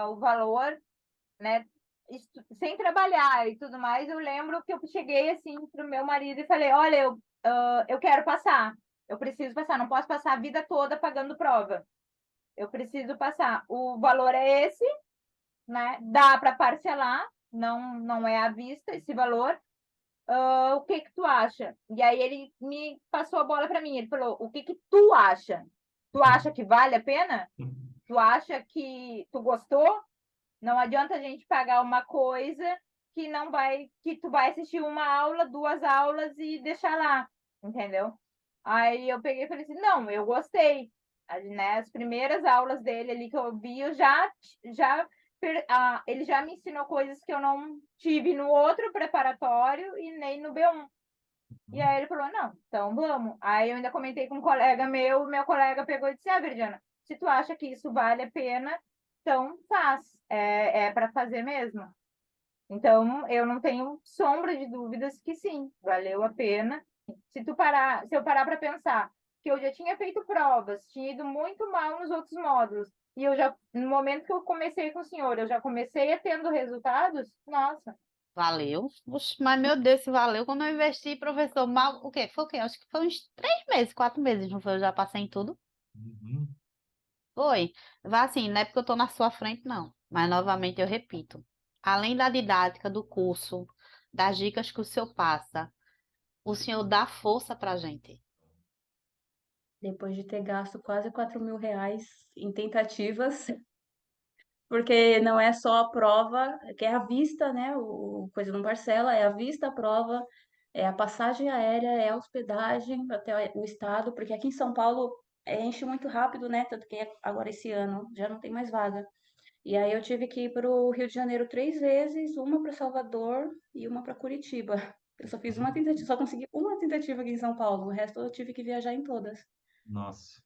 o valor, né? Sem trabalhar e tudo mais, eu lembro que eu cheguei assim pro meu marido e falei, olha, eu quero passar, eu preciso passar, não posso passar a vida toda pagando prova. Eu preciso passar. O valor é esse, né? Dá para parcelar, não é à vista esse valor. O que que tu acha? E aí ele me passou a bola para mim. Ele falou: o que que tu acha? Tu acha que vale a pena? Tu acha que tu gostou? Não adianta a gente pagar uma coisa que não vai, que tu vai assistir uma aula, duas aulas e deixar lá, entendeu? Aí eu peguei e falei assim: não, eu gostei. Né, as primeiras aulas dele ali que eu vi, já ele já me ensinou coisas que eu não tive no outro preparatório e nem no B1. E aí ele falou, não, então vamos. Aí eu ainda comentei com um colega meu colega pegou e disse, Virginia, se tu acha que isso vale a pena, então faz. É para fazer mesmo. Então, eu não tenho sombra de dúvidas que sim, valeu a pena. Se eu parar para pensar que eu já tinha feito provas, tinha ido muito mal nos outros módulos, e eu já, no momento que eu comecei com o senhor, eu já comecei a tendo resultados, nossa, Valeu. Oxe, mas meu Deus, se valeu quando eu investi, professor. Mal, o quê? Foi o quê? Acho que foi uns 3 meses, 4 meses, não foi? Eu já passei em tudo. Uhum. Foi. Vá assim, não é porque eu tô na sua frente, não. Mas novamente eu repito. Além da didática do curso, das dicas que o senhor passa, o senhor dá força pra gente. Depois de ter gasto quase R$ 4.000 em tentativas, porque não é só a prova, que é a vista, né? O coisa não parcela, é a vista, a prova, é a passagem aérea, é a hospedagem até o estado, porque aqui em São Paulo enche muito rápido, né? Tanto que agora esse ano já não tem mais vaga. E aí eu tive que ir para o Rio de Janeiro 3 vezes, uma para Salvador e uma para Curitiba. Eu só fiz uma tentativa, só consegui uma tentativa aqui em São Paulo, o resto eu tive que viajar em todas. Nossa.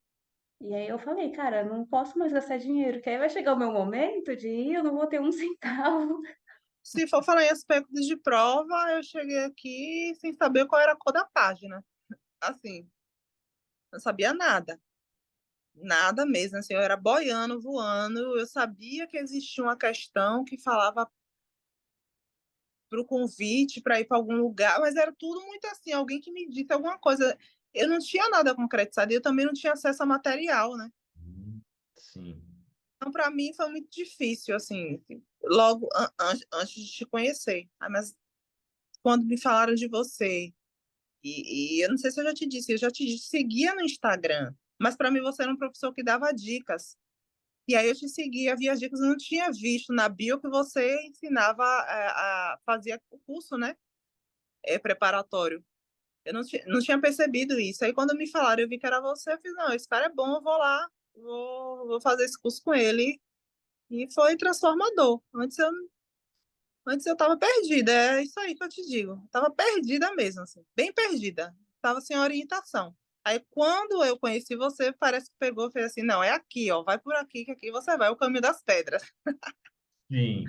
E aí eu falei, cara, não posso mais gastar dinheiro, que aí vai chegar o meu momento de ir, eu não vou ter um centavo. Se for falar em aspectos de prova, eu cheguei aqui sem saber qual era a cor da página. Assim, não sabia nada. Nada mesmo, assim, eu era boiando, voando, eu sabia que existia uma questão que falava para o convite para ir para algum lugar, mas era tudo muito assim, alguém que me disse alguma coisa. Eu não tinha nada concretizado e eu também não tinha acesso a material, né? Sim. Então, para mim, foi muito difícil, assim, logo antes de te conhecer. Ah, mas quando me falaram de você, e eu não sei se eu já te disse, eu já te seguia no Instagram, mas para mim você era um professor que dava dicas. E aí eu te seguia, via as dicas, eu não tinha visto na bio que você ensinava fazia o curso, né? Preparatório. Eu não tinha percebido isso. Aí quando me falaram, eu vi que era você, eu fiz, não, esse cara é bom, eu vou lá, vou fazer esse curso com ele. E foi transformador. Antes eu estava perdida, é isso aí que eu te digo. Estava perdida mesmo, assim, bem perdida. Estava sem orientação. Aí quando eu conheci você, parece que pegou e fez assim, não, é aqui, ó, vai por aqui, que aqui você vai, o caminho das pedras. Sim.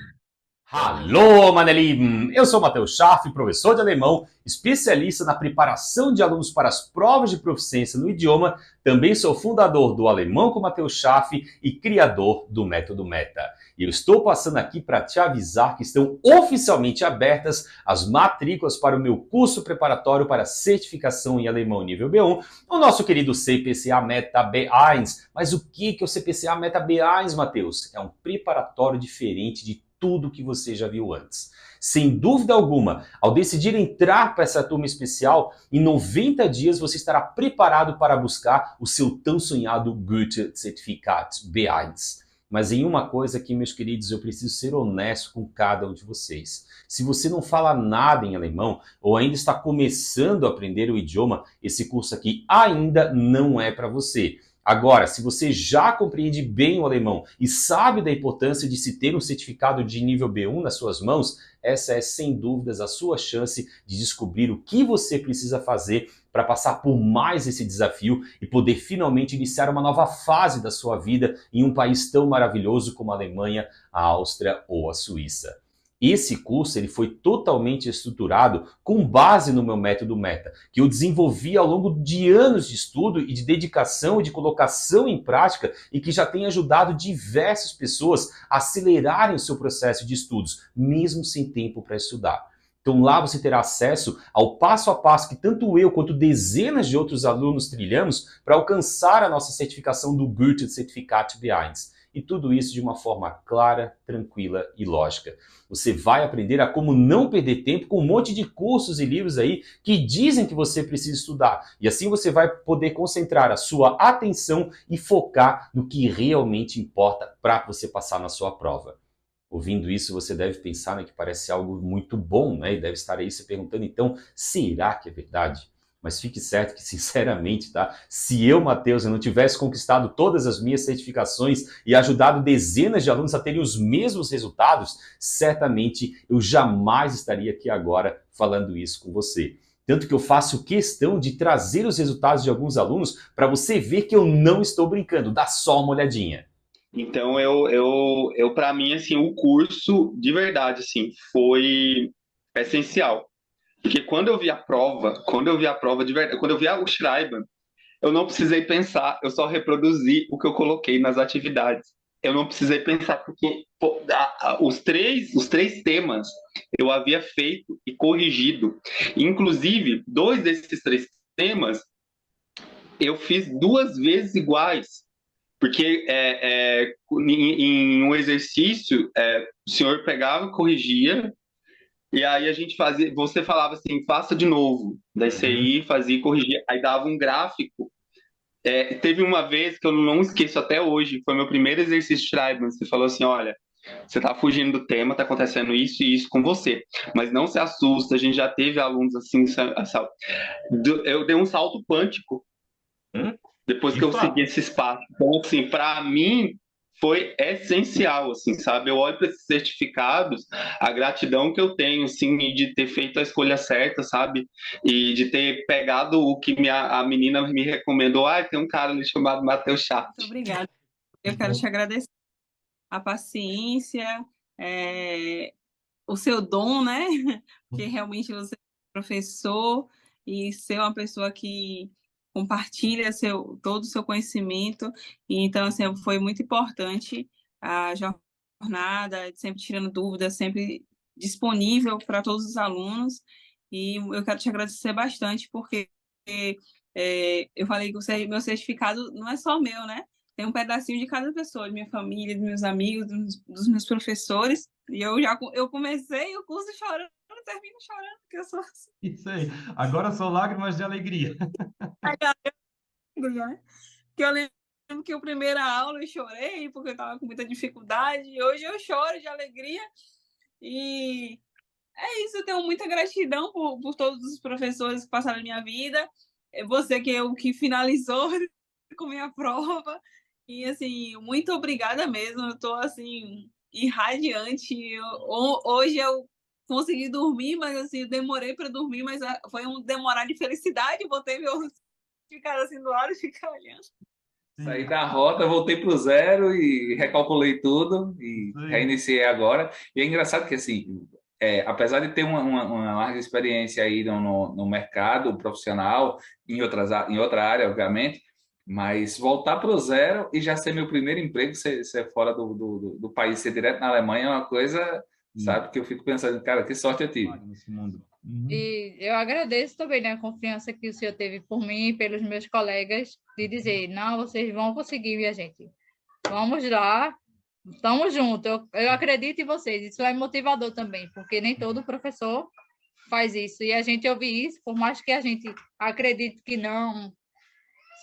Hallo, meine Lieben! Eu sou Matheus Scharf, professor de alemão, especialista na preparação de alunos para as provas de proficiência no idioma. Também sou fundador do Alemão com Matheus Scharf e criador do Método Meta. E eu estou passando aqui para te avisar que estão oficialmente abertas as matrículas para o meu curso preparatório para certificação em alemão nível B1, o nosso querido CPCA Meta B1. Mas o que é o CPCA Meta B1, Matheus? É um preparatório diferente de tudo que você já viu antes. Sem dúvida alguma, ao decidir entrar para essa turma especial, em 90 dias você estará preparado para buscar o seu tão sonhado Goethe-Zertifikat B1. Mas em uma coisa aqui, meus queridos, eu preciso ser honesto com cada um de vocês. Se você não fala nada em alemão ou ainda está começando a aprender o idioma, esse curso aqui ainda não é para você. Agora, se você já compreende bem o alemão e sabe da importância de se ter um certificado de nível B1 nas suas mãos, essa é sem dúvidas a sua chance de descobrir o que você precisa fazer para passar por mais esse desafio e poder finalmente iniciar uma nova fase da sua vida em um país tão maravilhoso como a Alemanha, a Áustria ou a Suíça. Esse curso ele foi totalmente estruturado com base no meu método META, que eu desenvolvi ao longo de anos de estudo e de dedicação e de colocação em prática e que já tem ajudado diversas pessoas a acelerarem o seu processo de estudos, mesmo sem tempo para estudar. Então lá você terá acesso ao passo a passo que tanto eu quanto dezenas de outros alunos trilhamos para alcançar a nossa certificação do Gürtel Certificat B1. E tudo isso de uma forma clara, tranquila e lógica. Você vai aprender a como não perder tempo com um monte de cursos e livros aí que dizem que você precisa estudar. E assim você vai poder concentrar a sua atenção e focar no que realmente importa para você passar na sua prova. Ouvindo isso, você deve pensar, né, que parece algo muito bom, né? E deve estar aí se perguntando, então, será que é verdade? Mas fique certo que, sinceramente, tá? Se eu, Matheus, eu não tivesse conquistado todas as minhas certificações e ajudado dezenas de alunos a terem os mesmos resultados, certamente eu jamais estaria aqui agora falando isso com você. Tanto que eu faço questão de trazer os resultados de alguns alunos para você ver que eu não estou brincando. Dá só uma olhadinha. Então, para mim, assim, o curso, de verdade, assim, foi essencial. Porque quando eu vi a prova de verdade, quando eu vi o Schreiber, eu não precisei pensar, eu só reproduzi o que eu coloquei nas atividades. Eu não precisei pensar, porque os três temas eu havia feito e corrigido. Inclusive, 2 desses 3 temas eu fiz 2 vezes iguais. Porque em um exercício, o senhor pegava e corrigia, e aí a gente fazia, você falava assim, faça de novo. Daí você ia, fazia e corrigia. Aí dava um gráfico. Teve uma vez que eu não esqueço até hoje, foi meu primeiro exercício de Schreiber. Você falou assim, olha, você tá fugindo do tema, tá acontecendo isso e isso com você. Mas não se assusta, a gente já teve alunos assim, eu dei um salto quântico depois que eu segui esse espaço. Então, assim, para mim foi essencial, assim, sabe? Eu olho para esses certificados, a gratidão que eu tenho, assim, de ter feito a escolha certa, sabe? E de ter pegado o que a menina me recomendou. Ah, tem um cara ali chamado Matheus Schaff. Muito obrigada. Eu quero te agradecer a paciência, o seu dom, né? Porque realmente você é professor e ser uma pessoa que compartilha todo o seu conhecimento. E, então, assim, foi muito importante a jornada, sempre tirando dúvidas, sempre disponível para todos os alunos. E eu quero te agradecer bastante, porque eu falei que meu certificado não é só meu, né? Tem um pedacinho de cada pessoa, de minha família, dos meus amigos, dos meus professores. E eu comecei o curso chorando, termino chorando, porque eu sou assim. Isso aí. Agora são lágrimas de alegria. Que eu lembro que a primeira aula eu chorei, porque eu estava com muita dificuldade. E hoje eu choro de alegria. E é isso, eu tenho muita gratidão por todos os professores que passaram na minha vida. Você que é o que finalizou com minha prova. E, assim, muito obrigada mesmo. Eu estou, assim, irradiante. Hoje eu consegui dormir, mas, assim, demorei para dormir, mas foi um demorar de felicidade. Botei meu ficar assim do lado e ficar olhando. Saí da rota, voltei para o zero e recalculei tudo e reiniciei agora. E é engraçado que, assim, apesar de ter uma larga experiência aí no mercado profissional, em outra área, obviamente, mas voltar para o zero e já ser meu primeiro emprego, ser fora do país, ser direto na Alemanha é uma coisa, sabe, que eu fico pensando, cara, que sorte eu tive. Nesse mundo. E eu agradeço também, né, a confiança que o senhor teve por mim e pelos meus colegas, de dizer, não, vocês vão conseguir, minha gente. Vamos lá, estamos juntos. Eu acredito em vocês. Isso é motivador também, porque nem todo professor faz isso. E a gente ouvir isso, por mais que a gente acredite que não,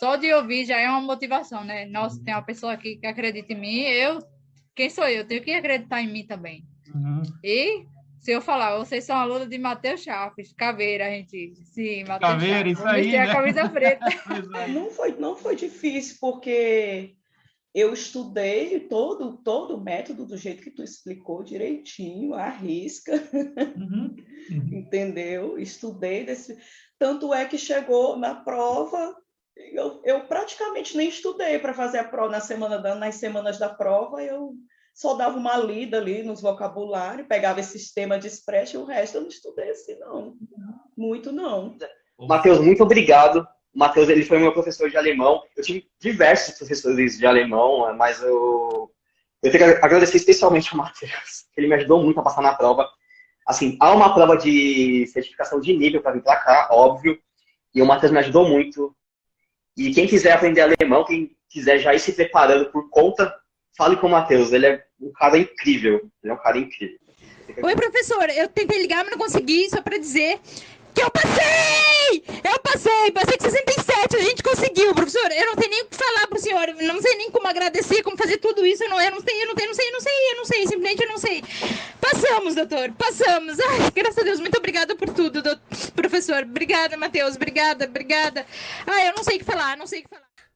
só de ouvir já é uma motivação, né? Nossa, tem uma pessoa aqui que acredita em mim, quem sou eu? Tenho que acreditar em mim também. E se eu falar, vocês são alunos de Matheus Chaves, Caveira, a gente. Sim, Matheus Caveira, Chaves. isso aí, vestir né? a camisa preta. Não foi difícil, porque eu estudei todo o método do jeito que tu explicou direitinho, à risca. Entendeu? Estudei tanto é que chegou na prova, eu praticamente nem estudei para fazer a prova nas semanas da prova, eu só dava uma lida ali nos vocabulários, pegava esse tema de express e o resto eu não estudei assim, não. Muito não. Matheus, muito obrigado. O Matheus, ele foi meu professor de alemão. Eu tive diversos professores de alemão, mas eu tenho que agradecer especialmente o Matheus. Ele me ajudou muito a passar na prova. Assim, há uma prova de certificação de nível para vir para cá, óbvio. E o Matheus me ajudou muito. E quem quiser aprender alemão, quem quiser já ir se preparando por conta, fale com o Matheus. Ele é um cara incrível. Ele é um cara incrível. Oi, professor. Eu tentei ligar, mas não consegui, só para dizer que eu passei! Passei com 67, a gente conseguiu, professor. Eu não sei nem o que falar pro senhor, eu não sei nem como agradecer, como fazer tudo isso, eu não sei, simplesmente eu não sei. Passamos, doutor, passamos. Ai, graças a Deus, muito obrigada por tudo, professor. Obrigada, Matheus, obrigada. Ai, eu não sei o que falar.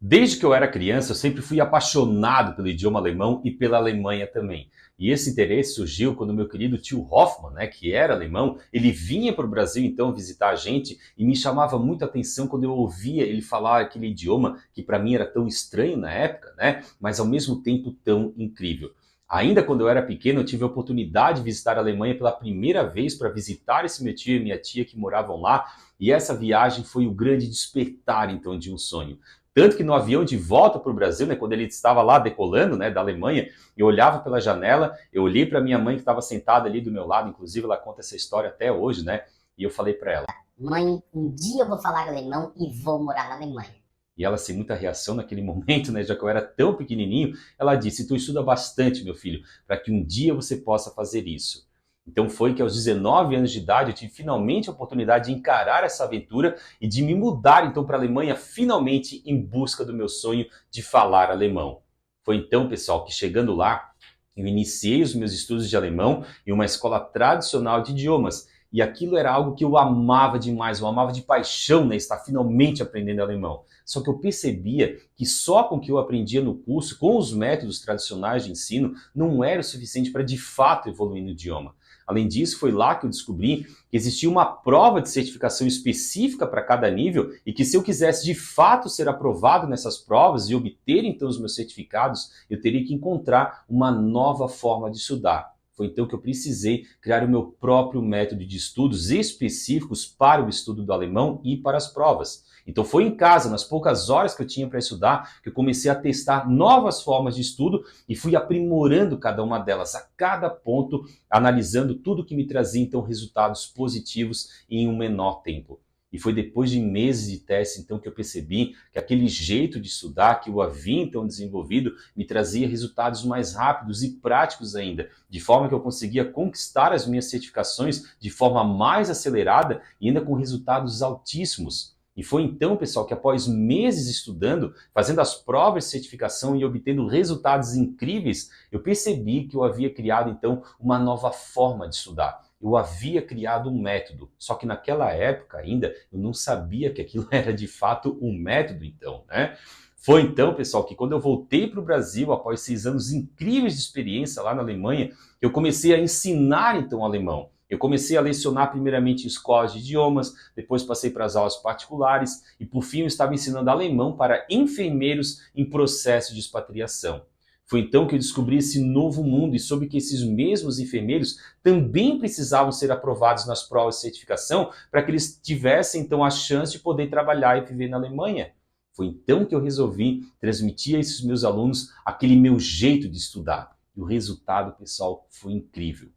Desde que eu era criança, eu sempre fui apaixonado pelo idioma alemão e pela Alemanha também. E esse interesse surgiu quando meu querido tio Hoffmann, né, que era alemão, ele vinha para o Brasil então visitar a gente e me chamava muito a atenção quando eu ouvia ele falar aquele idioma que para mim era tão estranho na época, né, mas ao mesmo tempo tão incrível. Ainda quando eu era pequeno, eu tive a oportunidade de visitar a Alemanha pela primeira vez para visitar esse meu tio e minha tia que moravam lá, e essa viagem foi o grande despertar então de um sonho. Tanto que no avião de volta para o Brasil, né, quando ele estava lá decolando, né, da Alemanha, eu olhava pela janela, eu olhei para minha mãe que estava sentada ali do meu lado, inclusive ela conta essa história até hoje, né, e eu falei para ela: mãe, um dia eu vou falar alemão e vou morar na Alemanha. E ela, sem muita reação naquele momento, né, já que eu era tão pequenininho, ela disse: tu estuda bastante, meu filho, para que um dia você possa fazer isso. Então foi que aos 19 anos de idade eu tive finalmente a oportunidade de encarar essa aventura e de me mudar então para a Alemanha, finalmente em busca do meu sonho de falar alemão. Foi então, pessoal, que chegando lá, eu iniciei os meus estudos de alemão em uma escola tradicional de idiomas. E aquilo era algo que eu amava demais, eu amava de paixão, né, estar finalmente aprendendo alemão. Só que eu percebia que só com o que eu aprendia no curso, com os métodos tradicionais de ensino, não era o suficiente para de fato evoluir no idioma. Além disso, foi lá que eu descobri que existia uma prova de certificação específica para cada nível e que se eu quisesse de fato ser aprovado nessas provas e obter então os meus certificados, eu teria que encontrar uma nova forma de estudar. Foi então que eu precisei criar o meu próprio método de estudos específicos para o estudo do alemão e para as provas. Então foi em casa, nas poucas horas que eu tinha para estudar, que eu comecei a testar novas formas de estudo e fui aprimorando cada uma delas, a cada ponto, analisando tudo que me trazia então resultados positivos em um menor tempo. E foi depois de meses de teste, então, que eu percebi que aquele jeito de estudar que eu havia, então, desenvolvido, me trazia resultados mais rápidos e práticos ainda, de forma que eu conseguia conquistar as minhas certificações de forma mais acelerada e ainda com resultados altíssimos. E foi então, pessoal, que após meses estudando, fazendo as provas de certificação e obtendo resultados incríveis, eu percebi que eu havia criado, então, uma nova forma de estudar. Eu havia criado um método, só que naquela época ainda eu não sabia que aquilo era de fato um método então, né? Foi então, pessoal, que quando eu voltei para o Brasil, após 6 anos incríveis de experiência lá na Alemanha, eu comecei a ensinar então alemão. Eu comecei a lecionar primeiramente em escolas de idiomas, depois passei para as aulas particulares e por fim eu estava ensinando alemão para enfermeiros em processo de expatriação. Foi então que eu descobri esse novo mundo e soube que esses mesmos enfermeiros também precisavam ser aprovados nas provas de certificação para que eles tivessem então a chance de poder trabalhar e viver na Alemanha. Foi então que eu resolvi transmitir a esses meus alunos aquele meu jeito de estudar. E o resultado, pessoal, foi incrível.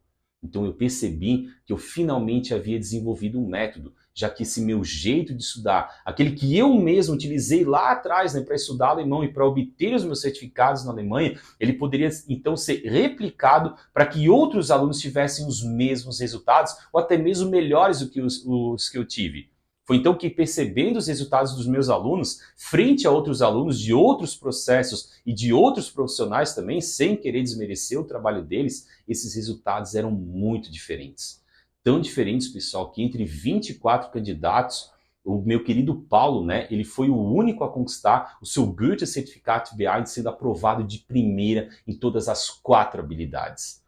Então eu percebi que eu finalmente havia desenvolvido um método, já que esse meu jeito de estudar, aquele que eu mesmo utilizei lá atrás, né, para estudar alemão e para obter os meus certificados na Alemanha, ele poderia então ser replicado para que outros alunos tivessem os mesmos resultados ou até mesmo melhores do que os que eu tive. Foi então que, percebendo os resultados dos meus alunos, frente a outros alunos de outros processos e de outros profissionais também, sem querer desmerecer o trabalho deles, esses resultados eram muito diferentes. Tão diferentes, pessoal, que entre 24 candidatos, o meu querido Paulo, né, ele foi o único a conquistar o seu Goethe-Zertifikat B1, sendo aprovado de primeira em todas as 4 habilidades.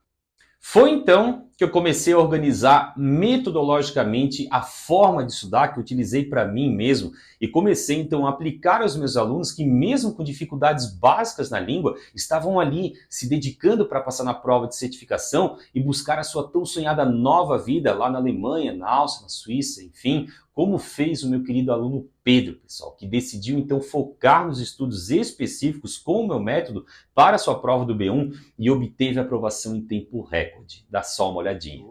Foi então que eu comecei a organizar metodologicamente a forma de estudar que eu utilizei para mim mesmo e comecei então a aplicar aos meus alunos que mesmo com dificuldades básicas na língua, estavam ali se dedicando para passar na prova de certificação e buscar a sua tão sonhada nova vida lá na Alemanha, na Áustria, na Suíça, enfim, como fez o meu querido aluno Pedro, pessoal, que decidiu então focar nos estudos específicos com o meu método para a sua prova do B1 e obteve a aprovação em tempo recorde. Dá só uma olhadinha.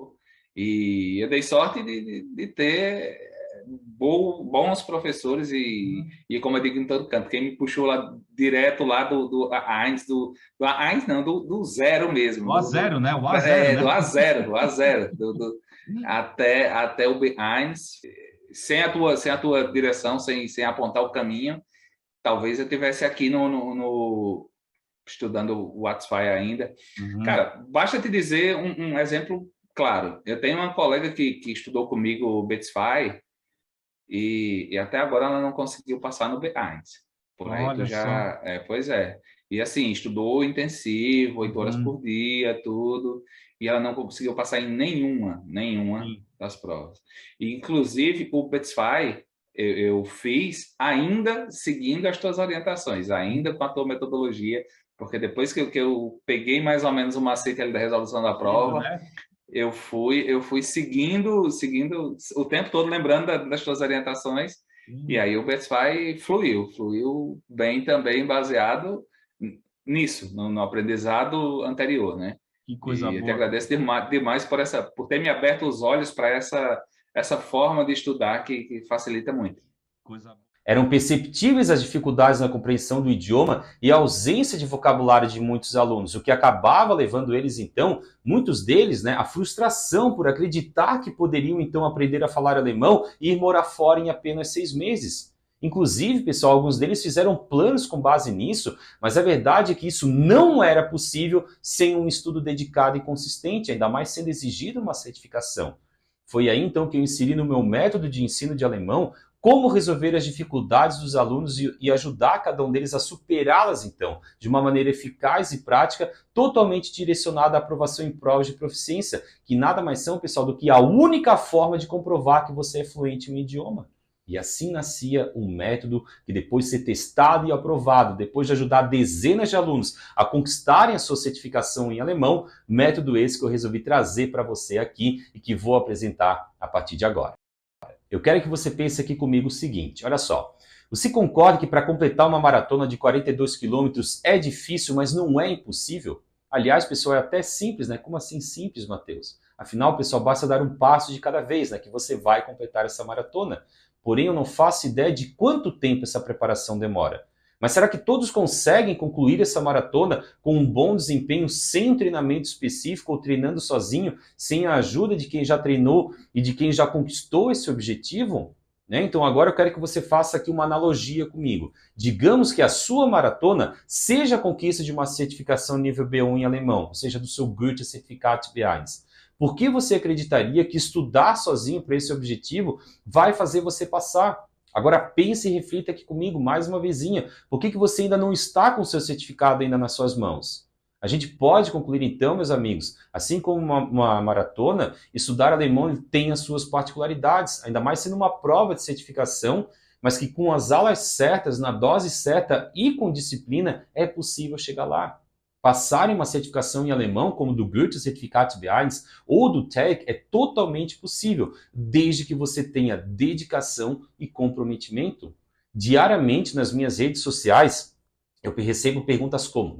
E eu dei sorte de ter bons professores e como eu digo em todo canto, quem me puxou lá direto lá do A1, do zero mesmo. O A0, né? O A0, né? Do A0, até o B1, sem a tua direção, sem apontar o caminho, talvez eu tivesse aqui estudando o WhatsApp ainda. Cara, basta te dizer um exemplo claro. Eu tenho uma colega que estudou comigo o Betsfy e até agora ela não conseguiu passar no B1. Por aí Olha tu já... pois é. E assim, estudou intensivo, 8 horas por dia, tudo, e ela não conseguiu passar em nenhuma das provas. E, inclusive, o Betsfy eu fiz ainda seguindo as tuas orientações, ainda com a tua metodologia, porque depois que eu peguei mais ou menos o macete ali da resolução da prova, eu fui seguindo o tempo todo, lembrando das tuas orientações, e aí o Betsfy fluiu bem também, baseado nisso, no aprendizado anterior, né? Que coisa boa. Eu te boa. agradeço demais por ter me aberto os olhos para essa forma de estudar que facilita muito. Coisa boa. Eram perceptíveis as dificuldades na compreensão do idioma e a ausência de vocabulário de muitos alunos, o que acabava levando eles, então, muitos deles, né, à frustração por acreditar que poderiam, então, aprender a falar alemão e ir morar fora em apenas 6 meses. Inclusive, pessoal, alguns deles fizeram planos com base nisso, mas a verdade é que isso não era possível sem um estudo dedicado e consistente, ainda mais sendo exigida uma certificação. Foi aí, então, que eu inseri no meu método de ensino de alemão como resolver as dificuldades dos alunos e ajudar cada um deles a superá-las, então, de uma maneira eficaz e prática, totalmente direcionada à aprovação em provas de proficiência, que nada mais são, pessoal, do que a única forma de comprovar que você é fluente em um idioma. E assim nascia um método que, depois de ser testado e aprovado, depois de ajudar dezenas de alunos a conquistarem a sua certificação em alemão, método esse que eu resolvi trazer para você aqui e que vou apresentar a partir de agora. Eu quero que você pense aqui comigo o seguinte, olha só. Você concorda que para completar uma maratona de 42 quilômetros é difícil, mas não é impossível? Aliás, pessoal, é até simples, né? Como assim simples, Matheus? Afinal, pessoal, basta dar um passo de cada vez, né? Que você vai completar essa maratona. Porém, eu não faço ideia de quanto tempo essa preparação demora. Mas será que todos conseguem concluir essa maratona com um bom desempenho sem um treinamento específico ou treinando sozinho, sem a ajuda de quem já treinou e de quem já conquistou esse objetivo? Então agora eu quero que você faça aqui uma analogia comigo. Digamos que a sua maratona seja a conquista de uma certificação nível B1 em alemão, ou seja, do seu Goethe-Zertifikat B1. Por que você acreditaria que estudar sozinho para esse objetivo vai fazer você passar? Agora pense e reflita aqui comigo mais uma vezinha. Por que você ainda não está com o seu certificado ainda nas suas mãos? A gente pode concluir então, meus amigos, assim como uma maratona, estudar alemão tem as suas particularidades, ainda mais sendo uma prova de certificação, mas que com as aulas certas, na dose certa e com disciplina, é possível chegar lá. Passar em uma certificação em alemão, como do Goethe-Zertifikat B1 ou do TEG, é totalmente possível, desde que você tenha dedicação e comprometimento. Diariamente, nas minhas redes sociais, eu recebo perguntas como,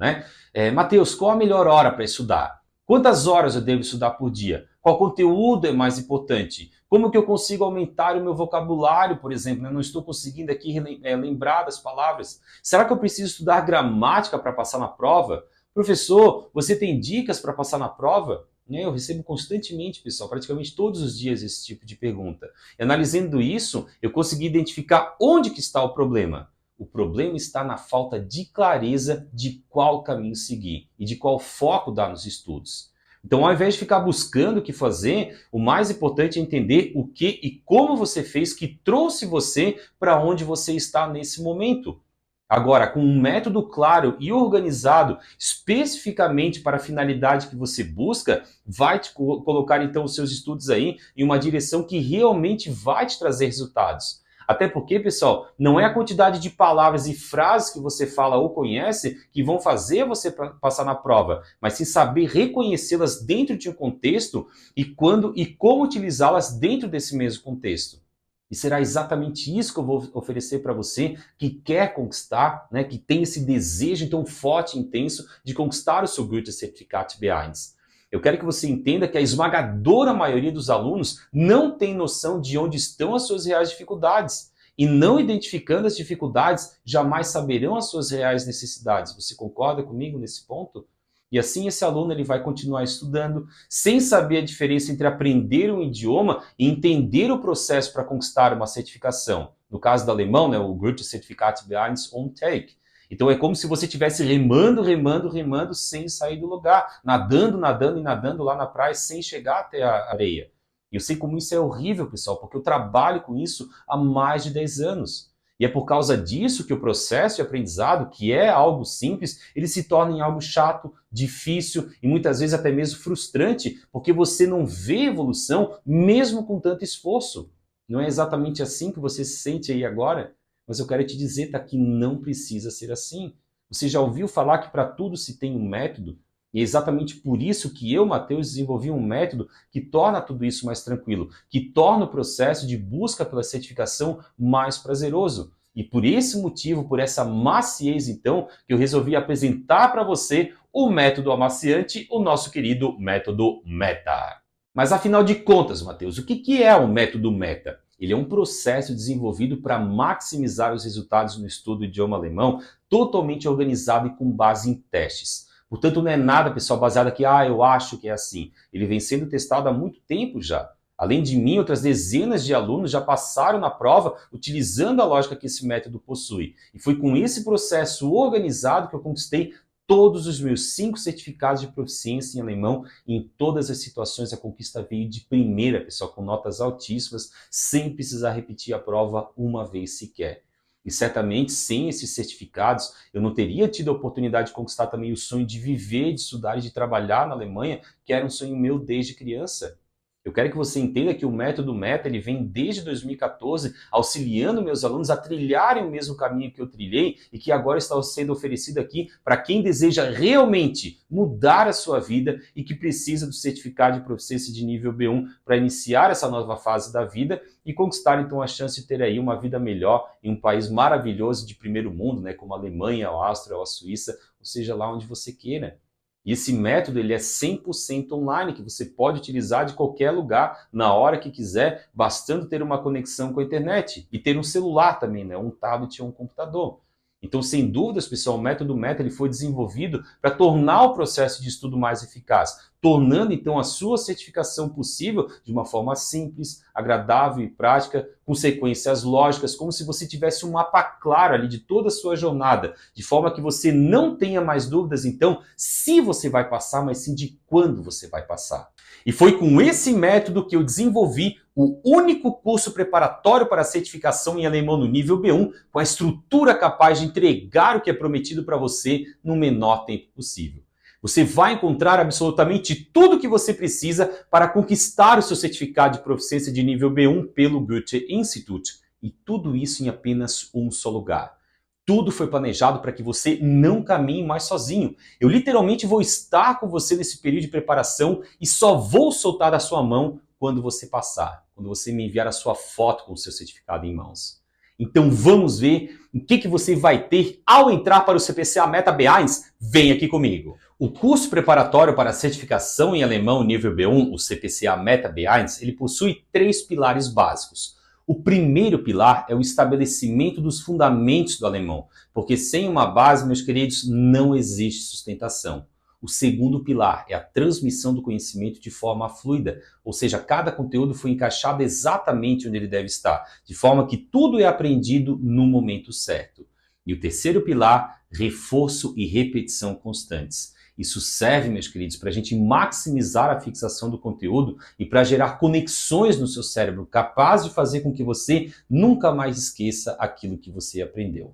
Matheus, qual a melhor hora para estudar? Quantas horas eu devo estudar por dia? Qual conteúdo é mais importante? Como que eu consigo aumentar o meu vocabulário, por exemplo? Eu não estou conseguindo aqui lembrar das palavras. Será que eu preciso estudar gramática para passar na prova? Professor, você tem dicas para passar na prova? Eu recebo constantemente, pessoal, praticamente todos os dias esse tipo de pergunta. E analisando isso, eu consegui identificar onde que está o problema. O problema está na falta de clareza de qual caminho seguir e de qual foco dar nos estudos. Então, ao invés de ficar buscando o que fazer, o mais importante é entender o que e como você fez que trouxe você para onde você está nesse momento. Agora, com um método claro e organizado, especificamente para a finalidade que você busca, vai te colocar então os seus estudos aí em uma direção que realmente vai te trazer resultados. Até porque, pessoal, não é a quantidade de palavras e frases que você fala ou conhece que vão fazer você passar na prova, mas sim saber reconhecê-las dentro de um contexto e quando e como utilizá-las dentro desse mesmo contexto. E será exatamente isso que eu vou oferecer para você que quer conquistar, né, que tem esse desejo tão forte e intenso de conquistar o seu Goethe-Zertifikat B1. Eu quero que você entenda que a esmagadora maioria dos alunos não tem noção de onde estão as suas reais dificuldades. E não identificando as dificuldades, jamais saberão as suas reais necessidades. Você concorda comigo nesse ponto? E assim esse aluno ele vai continuar estudando, sem saber a diferença entre aprender um idioma e entender o processo para conquistar uma certificação. No caso do alemão, né, o Goethe-Zertifikat B1 on Take. Então é como se você estivesse remando, remando, remando sem sair do lugar, nadando, nadando e nadando lá na praia sem chegar até a areia. E eu sei como isso é horrível, pessoal, porque eu trabalho com isso há mais de 10 anos. E é por causa disso que o processo de aprendizado, que é algo simples, ele se torna em algo chato, difícil e muitas vezes até mesmo frustrante, porque você não vê evolução mesmo com tanto esforço. Não é exatamente assim que você se sente aí agora? Mas eu quero te dizer, tá, que não precisa ser assim. Você já ouviu falar que para tudo se tem um método? E é exatamente por isso que eu, Matheus, desenvolvi um método que torna tudo isso mais tranquilo, que torna o processo de busca pela certificação mais prazeroso. E por esse motivo, por essa maciez, então, que eu resolvi apresentar para você o método amaciante, o nosso querido método META. Mas afinal de contas, Matheus, o que é o método META? Ele é um processo desenvolvido para maximizar os resultados no estudo do idioma alemão, totalmente organizado e com base em testes. Portanto, não é nada, pessoal, baseado aqui, eu acho que é assim. Ele vem sendo testado há muito tempo já. Além de mim, outras dezenas de alunos já passaram na prova utilizando a lógica que esse método possui. E foi com esse processo organizado que eu conquistei todos os meus 5 certificados de proficiência em alemão. E em todas as situações a conquista veio de primeira, pessoal, com notas altíssimas, sem precisar repetir a prova uma vez sequer. E certamente, sem esses certificados, eu não teria tido a oportunidade de conquistar também o sonho de viver, de estudar e de trabalhar na Alemanha, que era um sonho meu desde criança. Eu quero que você entenda que o método META ele vem desde 2014 auxiliando meus alunos a trilharem o mesmo caminho que eu trilhei e que agora está sendo oferecido aqui para quem deseja realmente mudar a sua vida e que precisa do certificado de proficiência de nível B1 para iniciar essa nova fase da vida e conquistar então a chance de ter aí uma vida melhor em um país maravilhoso de primeiro mundo, né, como a Alemanha, a Áustria ou a Suíça, ou seja, lá onde você queira. E esse método ele é 100% online, que você pode utilizar de qualquer lugar, na hora que quiser, bastando ter uma conexão com a internet. E ter um celular também, né? Um tablet ou um computador. Então, sem dúvidas, pessoal, o método META ele foi desenvolvido para tornar o processo de estudo mais eficaz, tornando, então, a sua certificação possível de uma forma simples, agradável e prática, com sequências lógicas, como se você tivesse um mapa claro ali de toda a sua jornada, de forma que você não tenha mais dúvidas, então, se você vai passar, mas sim de quando você vai passar. E foi com esse método que eu desenvolvi o único curso preparatório para a certificação em alemão no nível B1, com a estrutura capaz de entregar o que é prometido para você no menor tempo possível. Você vai encontrar absolutamente tudo o que você precisa para conquistar o seu certificado de proficiência de nível B1 pelo Goethe Institut. E tudo isso em apenas um só lugar. Tudo foi planejado para que você não caminhe mais sozinho. Eu literalmente vou estar com você nesse período de preparação e só vou soltar da sua mão quando você passar, quando você me enviar a sua foto com o seu certificado em mãos. Então vamos ver o que você vai ter ao entrar para o CPCA META B1. Vem aqui comigo. O curso preparatório para a certificação em alemão nível B1, o CPCA META B1, ele possui 3 pilares básicos. O primeiro pilar é o estabelecimento dos fundamentos do alemão, porque sem uma base, meus queridos, não existe sustentação. O segundo pilar é a transmissão do conhecimento de forma fluida, ou seja, cada conteúdo foi encaixado exatamente onde ele deve estar, de forma que tudo é aprendido no momento certo. E o terceiro pilar, reforço e repetição constantes. Isso serve, meus queridos, para a gente maximizar a fixação do conteúdo e para gerar conexões no seu cérebro, capaz de fazer com que você nunca mais esqueça aquilo que você aprendeu.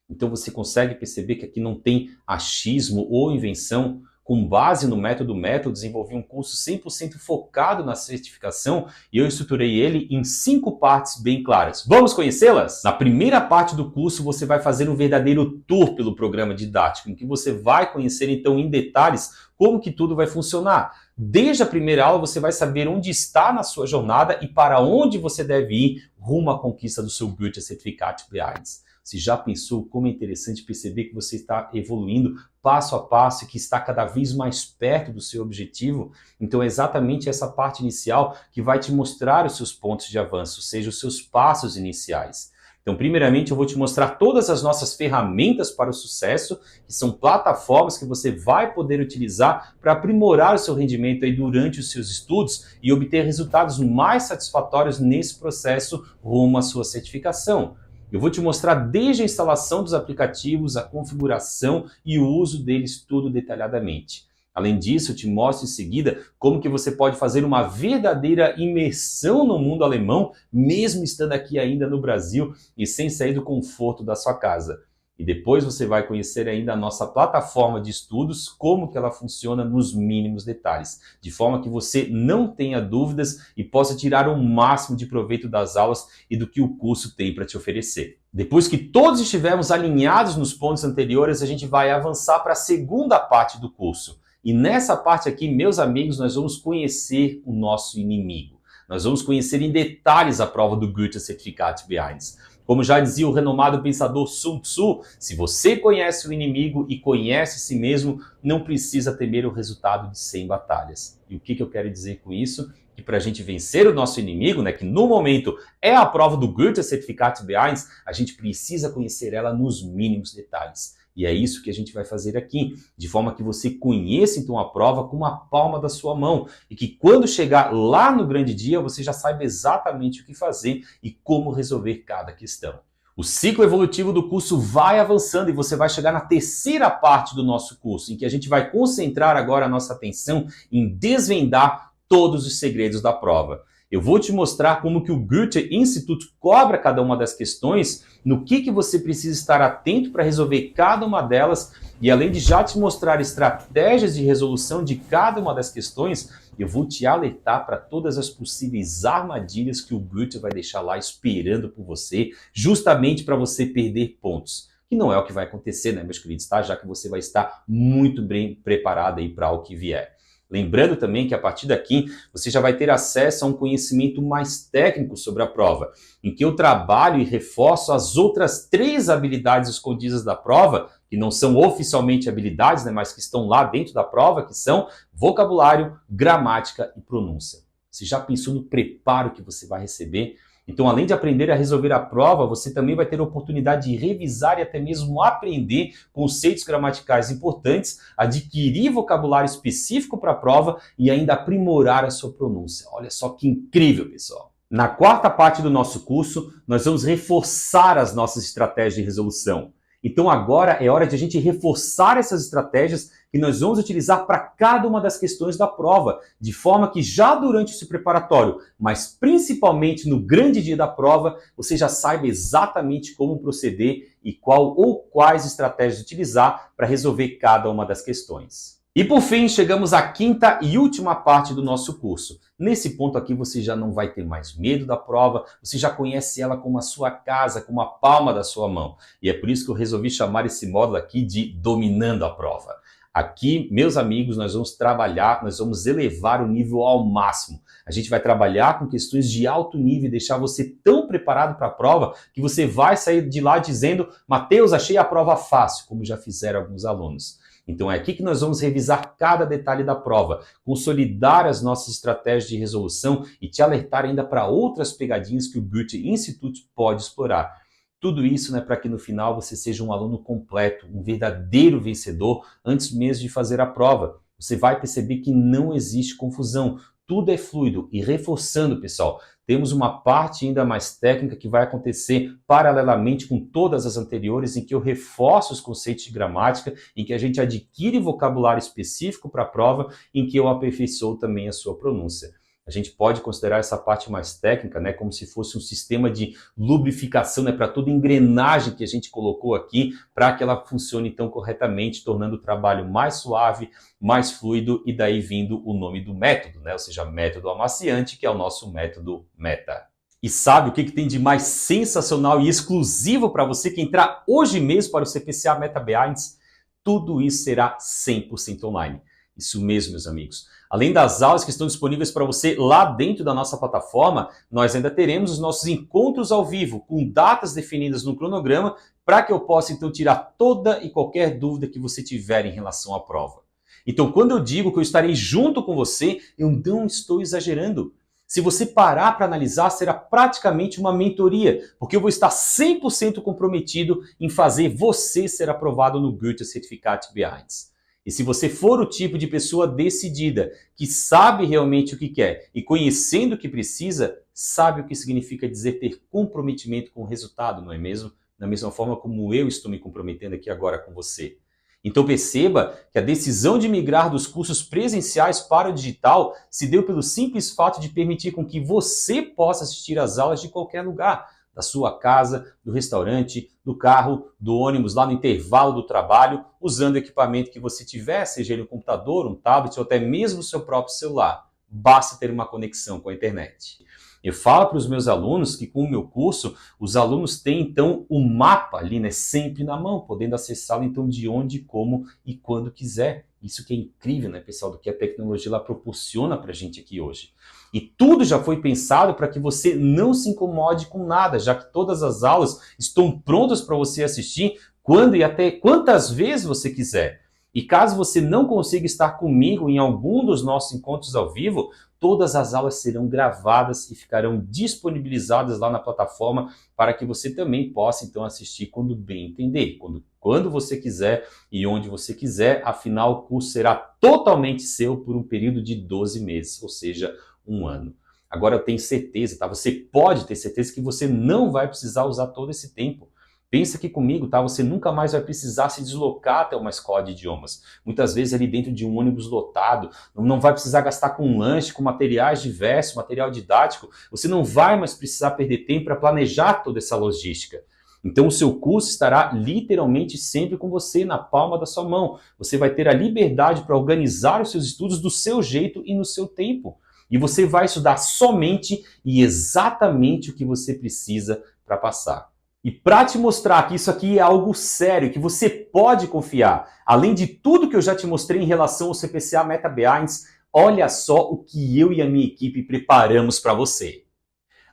Então você consegue perceber que aqui não tem achismo ou invenção. Com base no método desenvolvi um curso 100% focado na certificação e eu estruturei ele em 5 partes bem claras. Vamos conhecê-las? Na primeira parte do curso você vai fazer um verdadeiro tour pelo programa didático, em que você vai conhecer então em detalhes como que tudo vai funcionar. Desde a primeira aula você vai saber onde está na sua jornada e para onde você deve ir rumo à conquista do seu Goethe Certificate B1. Você já pensou como é interessante perceber que você está evoluindo passo a passo e que está cada vez mais perto do seu objetivo? Então é exatamente essa parte inicial que vai te mostrar os seus pontos de avanço, ou seja, os seus passos iniciais. Então, primeiramente, eu vou te mostrar todas as nossas ferramentas para o sucesso, que são plataformas que você vai poder utilizar para aprimorar o seu rendimento aí durante os seus estudos e obter resultados mais satisfatórios nesse processo rumo à sua certificação. Eu vou te mostrar desde a instalação dos aplicativos, a configuração e o uso deles tudo detalhadamente. Além disso, eu te mostro em seguida como que você pode fazer uma verdadeira imersão no mundo alemão, mesmo estando aqui ainda no Brasil e sem sair do conforto da sua casa. E depois você vai conhecer ainda a nossa plataforma de estudos, como que ela funciona nos mínimos detalhes, de forma que você não tenha dúvidas e possa tirar o máximo de proveito das aulas e do que o curso tem para te oferecer. Depois que todos estivermos alinhados nos pontos anteriores, a gente vai avançar para a segunda parte do curso. E nessa parte aqui, meus amigos, nós vamos conhecer o nosso inimigo. Nós vamos conhecer em detalhes a prova do Goethe Certificate B1. Como já dizia o renomado pensador Sun Tzu, se você conhece o inimigo e conhece si mesmo, não precisa temer o resultado de 100 batalhas. E o que eu quero dizer com isso? Que para a gente vencer o nosso inimigo, que no momento é a prova do Goethe Certificate B1, a gente precisa conhecer ela nos mínimos detalhes. E é isso que a gente vai fazer aqui, de forma que você conheça então a prova com a palma da sua mão e que quando chegar lá no grande dia você já saiba exatamente o que fazer e como resolver cada questão. O ciclo evolutivo do curso vai avançando e você vai chegar na terceira parte do nosso curso, em que a gente vai concentrar agora a nossa atenção em desvendar todos os segredos da prova. Eu vou te mostrar como que o Goethe Institute cobra cada uma das questões, no que você precisa estar atento para resolver cada uma delas, e além de já te mostrar estratégias de resolução de cada uma das questões, eu vou te alertar para todas as possíveis armadilhas que o Goethe vai deixar lá esperando por você, justamente para você perder pontos. Que não é o que vai acontecer, meus queridos, tá? Já que você vai estar muito bem preparado aí para o que vier. Lembrando também que a partir daqui você já vai ter acesso a um conhecimento mais técnico sobre a prova, em que eu trabalho e reforço as outras 3 habilidades escondidas da prova, que não são oficialmente habilidades, mas que estão lá dentro da prova, que são vocabulário, gramática e pronúncia. Você já pensou no preparo que você vai receber? Então, além de aprender a resolver a prova, você também vai ter a oportunidade de revisar e até mesmo aprender conceitos gramaticais importantes, adquirir vocabulário específico para a prova e ainda aprimorar a sua pronúncia. Olha só que incrível, pessoal! Na quarta parte do nosso curso, nós vamos reforçar as nossas estratégias de resolução. Então agora é hora de a gente reforçar essas estratégias que nós vamos utilizar para cada uma das questões da prova, de forma que já durante esse preparatório, mas principalmente no grande dia da prova, você já saiba exatamente como proceder e qual ou quais estratégias utilizar para resolver cada uma das questões. E por fim, chegamos à quinta e última parte do nosso curso. Nesse ponto aqui você já não vai ter mais medo da prova, você já conhece ela como a sua casa, como a palma da sua mão. E é por isso que eu resolvi chamar esse módulo aqui de Dominando a Prova. Aqui, meus amigos, nós vamos trabalhar, nós vamos elevar o nível ao máximo. A gente vai trabalhar com questões de alto nível e deixar você tão preparado para a prova que você vai sair de lá dizendo: Matheus, achei a prova fácil, como já fizeram alguns alunos. Então é aqui que nós vamos revisar cada detalhe da prova, consolidar as nossas estratégias de resolução e te alertar ainda para outras pegadinhas que o Goethe Institute pode explorar. Tudo isso para que no final você seja um aluno completo, um verdadeiro vencedor antes mesmo de fazer a prova. Você vai perceber que não existe confusão, tudo é fluido. E reforçando, pessoal, temos uma parte ainda mais técnica que vai acontecer paralelamente com todas as anteriores, em que eu reforço os conceitos de gramática, em que a gente adquire vocabulário específico para a prova, em que eu aperfeiçoo também a sua pronúncia. A gente pode considerar essa parte mais técnica, né, como se fosse um sistema de lubrificação, né, para toda a engrenagem que a gente colocou aqui, para que ela funcione então corretamente, tornando o trabalho mais suave, mais fluido, e daí vindo o nome do método, né, ou seja, método amaciante, que é o nosso método META. E sabe o que tem de mais sensacional e exclusivo para você que entrar hoje mesmo para o CPCA Meta Behinds? Tudo isso será 100% online. Isso mesmo, meus amigos. Além das aulas que estão disponíveis para você lá dentro da nossa plataforma, nós ainda teremos os nossos encontros ao vivo, com datas definidas no cronograma, para que eu possa então tirar toda e qualquer dúvida que você tiver em relação à prova. Então, quando eu digo que eu estarei junto com você, eu não estou exagerando. Se você parar para analisar, será praticamente uma mentoria, porque eu vou estar 100% comprometido em fazer você ser aprovado no Goethe-Zertifikat Behinds. E se você for o tipo de pessoa decidida, que sabe realmente o que quer e conhecendo o que precisa, sabe o que significa dizer ter comprometimento com o resultado, não é mesmo? Da mesma forma como eu estou me comprometendo aqui agora com você. Então perceba que a decisão de migrar dos cursos presenciais para o digital se deu pelo simples fato de permitir com que você possa assistir às aulas de qualquer lugar, da sua casa, do restaurante, do carro, do ônibus, lá no intervalo do trabalho, usando o equipamento que você tiver, seja ele um computador, um tablet ou até mesmo o seu próprio celular. Basta ter uma conexão com a internet. Eu falo para os meus alunos que com o meu curso, os alunos têm então o mapa ali, né, sempre na mão, podendo acessá-lo então de onde, como e quando quiser. Isso que é incrível, né, pessoal, do que a tecnologia ela proporciona para a gente aqui hoje. E tudo já foi pensado para que você não se incomode com nada, já que todas as aulas estão prontas para você assistir quando e até quantas vezes você quiser. E caso você não consiga estar comigo em algum dos nossos encontros ao vivo, todas as aulas serão gravadas e ficarão disponibilizadas lá na plataforma para que você também possa então assistir quando bem entender, quando você quiser e onde você quiser. Afinal, o curso será totalmente seu por um período de 12 meses, ou seja, um ano. Agora eu tenho certeza, tá? Você pode ter certeza que você não vai precisar usar todo esse tempo. Pensa aqui comigo, tá? Você nunca mais vai precisar se deslocar até uma escola de idiomas. Muitas vezes ali dentro de um ônibus lotado, não vai precisar gastar com um lanche, com materiais diversos, material didático. Você não vai mais precisar perder tempo para planejar toda essa logística. Então o seu curso estará literalmente sempre com você, na palma da sua mão. Você vai ter a liberdade para organizar os seus estudos do seu jeito e no seu tempo. E você vai estudar somente e exatamente o que você precisa para passar. E para te mostrar que isso aqui é algo sério, que você pode confiar, além de tudo que eu já te mostrei em relação ao CPCA Meta Behinds, olha só o que eu e a minha equipe preparamos para você.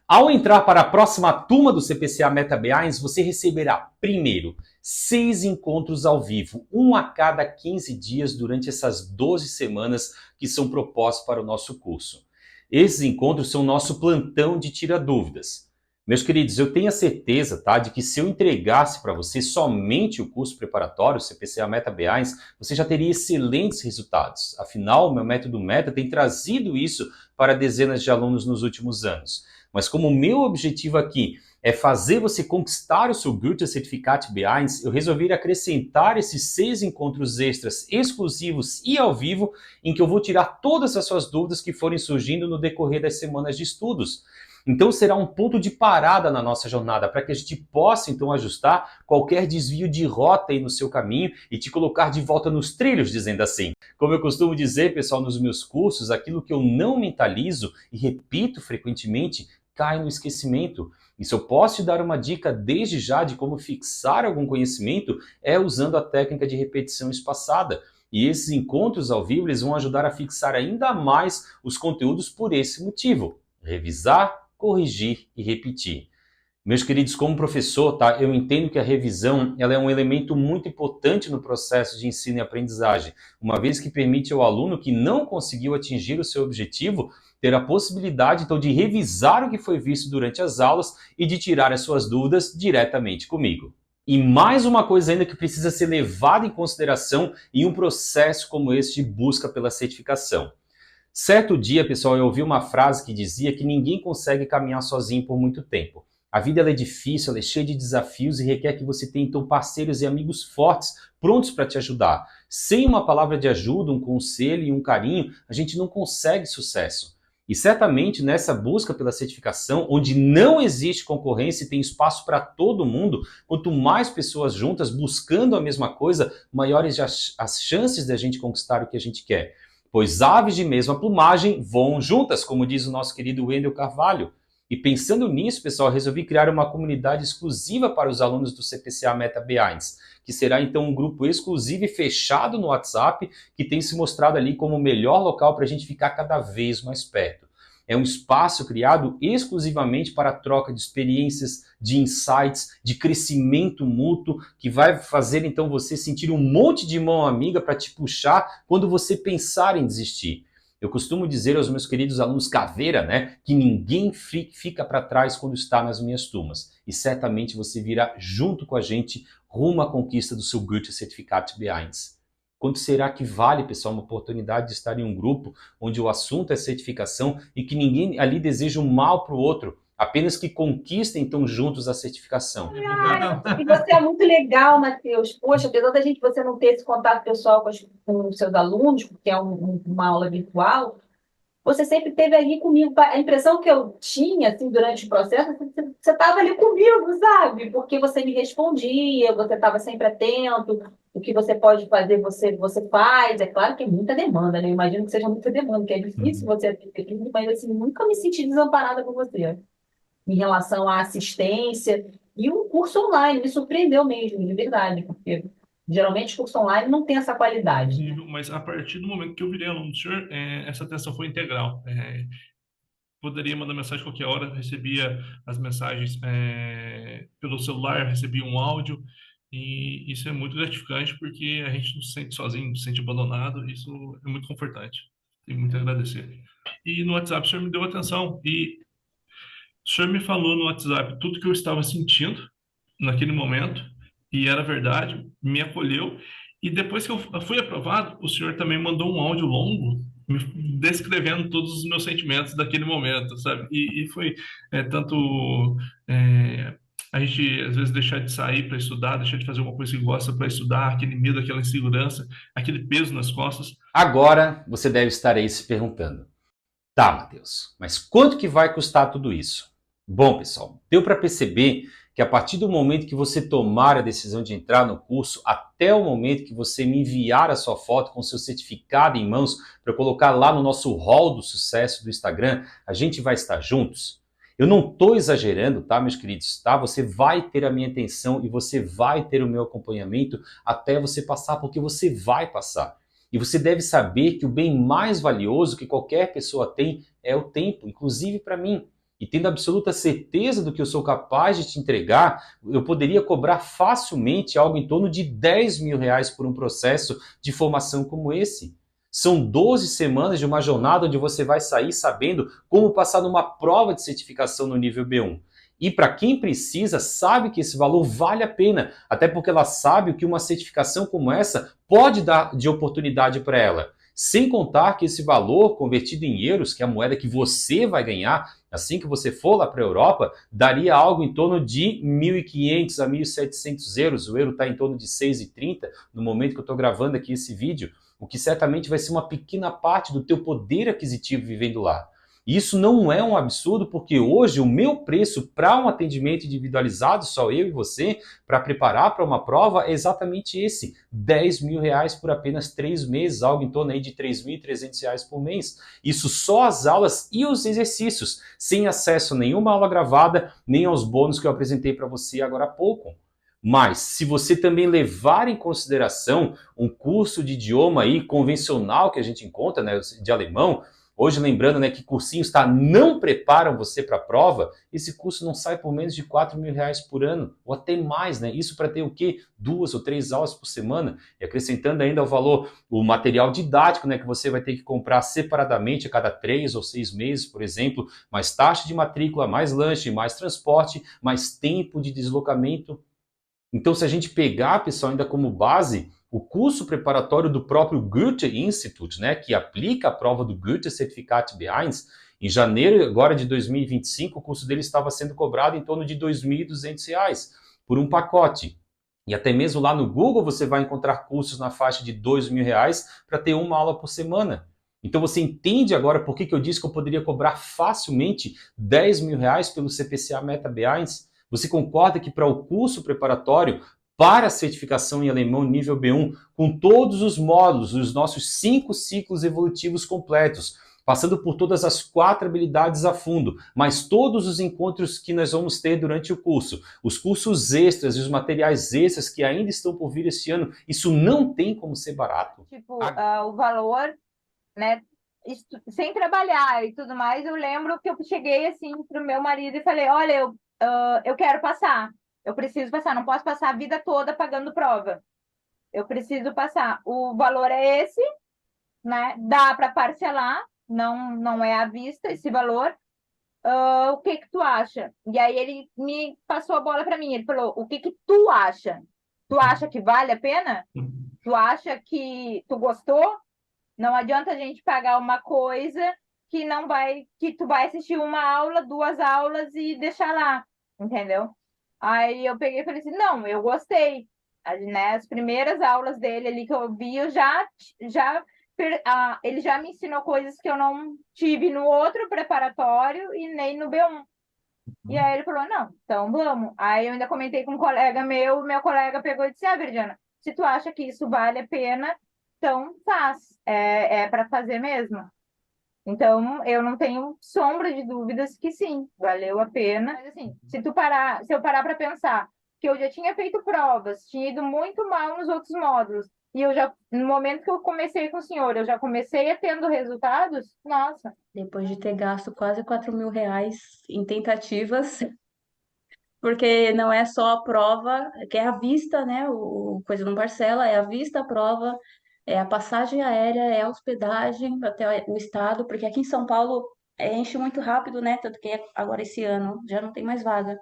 Ao entrar para a próxima turma do CPCA Meta Behinds, você receberá, primeiro, 6 encontros ao vivo, um a cada 15 dias durante essas 12 semanas que são propostos para o nosso curso. Esses encontros são nosso plantão de tira-dúvidas. Meus queridos, eu tenho a certeza, tá, de que se eu entregasse para você somente o curso preparatório, o CPCA Meta Behinds, você já teria excelentes resultados. Afinal, o meu método Meta tem trazido isso para dezenas de alunos nos últimos anos. Mas como o meu objetivo aqui é fazer você conquistar o seu Goethe-Zertifikat Behinds, eu resolvi acrescentar esses 6 encontros extras exclusivos e ao vivo, em que eu vou tirar todas as suas dúvidas que forem surgindo no decorrer das semanas de estudos. Então será um ponto de parada na nossa jornada, para que a gente possa então ajustar qualquer desvio de rota aí no seu caminho e te colocar de volta nos trilhos, dizendo assim. Como eu costumo dizer, pessoal, nos meus cursos, aquilo que eu não mentalizo e repito frequentemente, cai no esquecimento. E se eu posso te dar uma dica desde já de como fixar algum conhecimento, é usando a técnica de repetição espaçada. E esses encontros ao vivo eles vão ajudar a fixar ainda mais os conteúdos por esse motivo. Revisar, corrigir e repetir. Meus queridos, como professor, tá, eu entendo que a revisão ela é um elemento muito importante no processo de ensino e aprendizagem, uma vez que permite ao aluno que não conseguiu atingir o seu objetivo ter a possibilidade, então, de revisar o que foi visto durante as aulas e de tirar as suas dúvidas diretamente comigo. E mais uma coisa ainda que precisa ser levada em consideração em um processo como esse de busca pela certificação. Certo dia, pessoal, eu ouvi uma frase que dizia que ninguém consegue caminhar sozinho por muito tempo. A vida ela é difícil, ela é cheia de desafios e requer que você tenha então parceiros e amigos fortes, prontos para te ajudar. Sem uma palavra de ajuda, um conselho e um carinho, a gente não consegue sucesso. E certamente nessa busca pela certificação, onde não existe concorrência e tem espaço para todo mundo, quanto mais pessoas juntas buscando a mesma coisa, maiores as chances de a gente conquistar o que a gente quer. Pois aves de mesma plumagem voam juntas, como diz o nosso querido Wendel Carvalho. E pensando nisso, pessoal, resolvi criar uma comunidade exclusiva para os alunos do CPCA Meta B1, que será então um grupo exclusivo e fechado no WhatsApp, que tem se mostrado ali como o melhor local para a gente ficar cada vez mais perto. É um espaço criado exclusivamente para a troca de experiências, de insights, de crescimento mútuo, que vai fazer então você sentir um monte de mão amiga para te puxar quando você pensar em desistir. Eu costumo dizer aos meus queridos alunos caveira, né, que ninguém fica para trás quando está nas minhas turmas. E certamente você virá junto com a gente rumo à conquista do seu Goethe Certificado B1. Quanto será que vale, pessoal, uma oportunidade de estar em um grupo onde o assunto é certificação e que ninguém ali deseja um mal para o outro, apenas que conquistem então juntos a certificação? E você é muito legal, Matheus. Poxa, apesar da gente você não ter esse contato pessoal com os seus alunos, porque é uma aula virtual, você sempre esteve ali comigo. A impressão que eu tinha, assim, durante o processo, você estava ali comigo, sabe? Porque você me respondia, você estava sempre atento, o que você pode fazer, você faz. É claro que é muita demanda, né? Eu imagino que seja muita demanda, que é difícil você atender tudo, mas, assim, nunca me senti desamparada com você em relação à assistência. E o curso online me surpreendeu mesmo, de verdade, porque geralmente o curso online não tem essa qualidade, né? Mas a partir do momento que eu virei aluno do senhor, essa atenção foi integral. Poderia mandar mensagem a qualquer hora, recebia as mensagens pelo celular, recebia um áudio, e isso é muito gratificante porque a gente não se sente sozinho, não se sente abandonado, isso é muito confortante. Tenho muito a agradecer. E no WhatsApp o senhor me deu atenção, e o senhor me falou no WhatsApp tudo que eu estava sentindo naquele momento, e era verdade, me acolheu. E depois que eu fui aprovado, o senhor também mandou um áudio longo, me descrevendo todos os meus sentimentos daquele momento, sabe? E foi tanto a gente, às vezes, deixar de sair para estudar, deixar de fazer uma coisa que gosta para estudar, aquele medo, aquela insegurança, aquele peso nas costas. Agora você deve estar aí se perguntando: tá, Matheus, mas quanto que vai custar tudo isso? Bom, pessoal, deu para perceber que a partir do momento que você tomar a decisão de entrar no curso, até o momento que você me enviar a sua foto com seu certificado em mãos para colocar lá no nosso hall do sucesso do Instagram, a gente vai estar juntos. Eu não estou exagerando, tá, meus queridos? Tá? Você vai ter a minha atenção e você vai ter o meu acompanhamento até você passar, porque você vai passar. E você deve saber que o bem mais valioso que qualquer pessoa tem é o tempo, inclusive para mim. E tendo absoluta certeza do que eu sou capaz de te entregar, eu poderia cobrar facilmente algo em torno de R$10 mil por um processo de formação como esse. São 12 semanas de uma jornada onde você vai sair sabendo como passar numa prova de certificação no nível B1. E para quem precisa, sabe que esse valor vale a pena, até porque ela sabe o que uma certificação como essa pode dar de oportunidade para ela. Sem contar que esse valor convertido em euros, que é a moeda que você vai ganhar assim que você for lá para a Europa, daria algo em torno de 1.500 a 1.700 euros. O euro está em torno de 6,30 no momento que eu estou gravando aqui esse vídeo, o que certamente vai ser uma pequena parte do teu poder aquisitivo vivendo lá. E isso não é um absurdo, porque hoje o meu preço para um atendimento individualizado, só eu e você, para preparar para uma prova, é exatamente esse, R$10 mil por apenas 3 meses, algo em torno aí de R$3.300 por mês. Isso só as aulas e os exercícios, sem acesso a nenhuma aula gravada, nem aos bônus que eu apresentei para você agora há pouco. Mas, se você também levar em consideração um curso de idioma aí convencional que a gente encontra, né, de alemão, hoje, lembrando, né, que cursinhos não preparam você para a prova, esse curso não sai por menos de R$4 mil por ano, ou até mais, né? Isso para ter o quê? 2 ou 3 aulas por semana, e acrescentando ainda ao valor o material didático, né, que você vai ter que comprar separadamente a cada 3 ou 6 meses, por exemplo, mais taxa de matrícula, mais lanche, mais transporte, mais tempo de deslocamento. Então, se a gente pegar, pessoal, ainda como base, o curso preparatório do próprio Goethe Institute, né, que aplica a prova do Goethe Certificado B1, em janeiro agora de 2025, o curso dele estava sendo cobrado em torno de R$2.200 por um pacote. E até mesmo lá no Google você vai encontrar cursos na faixa de R$2 mil para ter uma aula por semana. Então você entende agora por que eu disse que eu poderia cobrar facilmente R$ 10.000 pelo CPCA Meta B1? Você concorda que para o curso preparatório para a certificação em alemão nível B1, com todos os módulos, os nossos 5 ciclos evolutivos completos, passando por todas as 4 habilidades a fundo, mas todos os encontros que nós vamos ter durante o curso, os cursos extras e os materiais extras que ainda estão por vir este ano, isso não tem como ser barato. Tipo, o valor, né, sem trabalhar e tudo mais, eu lembro que eu cheguei assim pro meu marido e falei, olha, eu quero passar, eu preciso passar, não posso passar a vida toda pagando prova, eu preciso passar. O valor é esse, né? Dá para parcelar, não é à vista esse valor. O que tu acha? E aí ele me passou a bola para mim, ele falou, o que tu acha? Tu acha que vale a pena? Tu acha que tu gostou? Não adianta a gente pagar uma coisa que tu vai assistir uma aula, 2 aulas e deixar lá, entendeu? Aí eu peguei e falei assim, não, eu gostei, né? As primeiras aulas dele ali que eu vi, ele já me ensinou coisas que eu não tive no outro preparatório e nem no B1. E aí ele falou, não, então vamos. Aí eu ainda comentei com um colega meu colega pegou e disse, Virginia, se tu acha que isso vale a pena, então faz, é para fazer mesmo. Então, eu não tenho sombra de dúvidas que sim, valeu a pena. Mas assim, se eu parar para pensar que eu já tinha feito provas, tinha ido muito mal nos outros módulos, e no momento que eu comecei com o senhor, eu já comecei a tendo resultados, nossa. Depois de ter gasto quase 4 mil reais em tentativas, porque não é só a prova, que é a vista, né? O coisa não parcela, é a vista, a prova, é a passagem aérea, é a hospedagem até o estado, porque aqui em São Paulo enche muito rápido, né? Tanto que agora esse ano já não tem mais vaga.